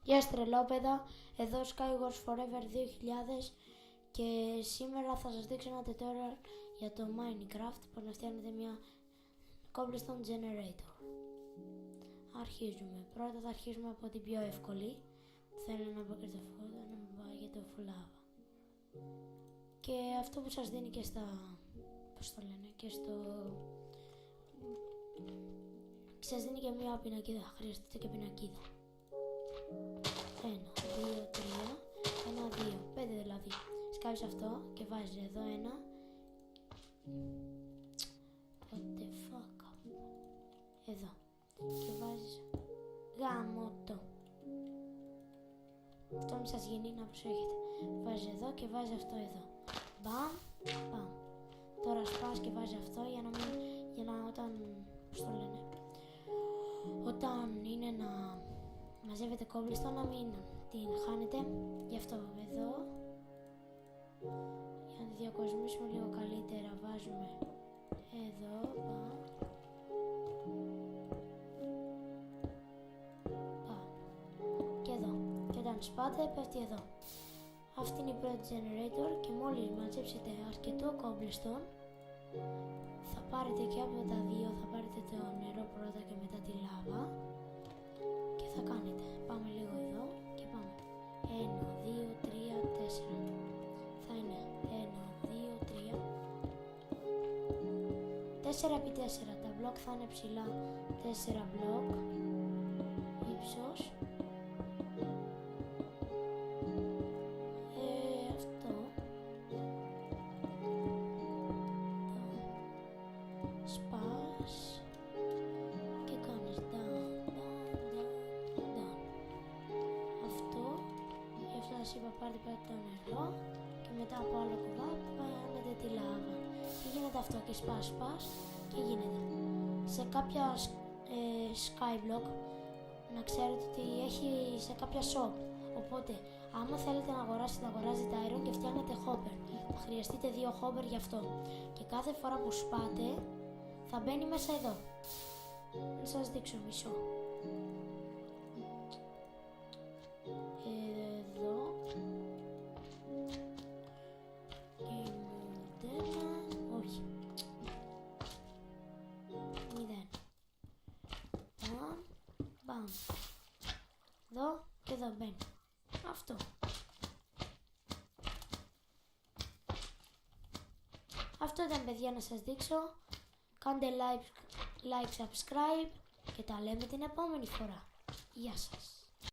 Γεια σας τρελόπαιδα, εδώ Skywars Forever 2000 και σήμερα θα σας δείξω ένα tutorial για το Minecraft που να φτιάχνετε μια cobblestone generator. Αρχίζουμε. Πρώτα θα αρχίσουμε από την πιο εύκολη. Θέλω να πω και το φώτα, να μην πάει για το φουλάβα. Και αυτό που σας δίνει και στα... πώς το λένε, και στο... σας δίνει και μια πινακίδα, χρειάζεται και πινακίδα. 1, 2, 3, 1, 2, 5 δηλαδή. Σκάβεις αυτό και βάζεις εδώ ένα. What the fuck. Εδώ. Και βάζεις γαμώτο. Αυτό μη σας γίνει, να προσέχετε. Βάζεις εδώ και βάζεις αυτό εδώ. Μπαμ, μπαμ. Τώρα σπάς και βάζεις αυτό για να όταν, πώς το λένε, όταν είναι να μαζεύετε cobblestone να μην την χάνετε. Γι' αυτό εδώ, για να τη διακοσμήσουμε λίγο καλύτερα, βάζουμε εδώ, και εδώ. Και όταν σπάτε πέφτει εδώ. Αυτή είναι η πρώτη generator και μόλις μαζέψετε αρκετό cobblestone θα πάρετε και από τα δύο, θα πάρετε το νερό πρώτα και μετά τη λάβα και θα κάνετε. Πάμε λίγο εδώ και πάμε. 1, 2, 3, 4. Θα είναι 1, 2, 3. 4 επί 4. Τα μπλοκ θα είναι ψηλά 4 μπλοκ ύψος. Αυτό. Σπάς και κάνεις down. Αυτό. Γι' αυτό σας είπα πάρτε το νερό και μετά από άλλο κουβά κάνετε τη λάβα. Και γίνεται αυτό και σπάς και γίνεται. Σε κάποια skyblock να ξέρετε ότι έχει σε κάποια shop. Οπότε άμα θέλετε να αγοράσετε iron και φτιάχνετε hopper. Θα χρειαστείτε 2 hopper γι' αυτό. Και κάθε φορά που σπάτε θα μπαίνει μέσα εδώ. Να σας δείξω μισό. Εδώ. Και 0. Όχι. 0. Μπαμ. Εδώ και εδώ μπαίνει. Αυτό. Αυτό ήταν παιδιά να σας δείξω. Κάντε like, subscribe και τα λέμε την επόμενη φορά. Γεια σας.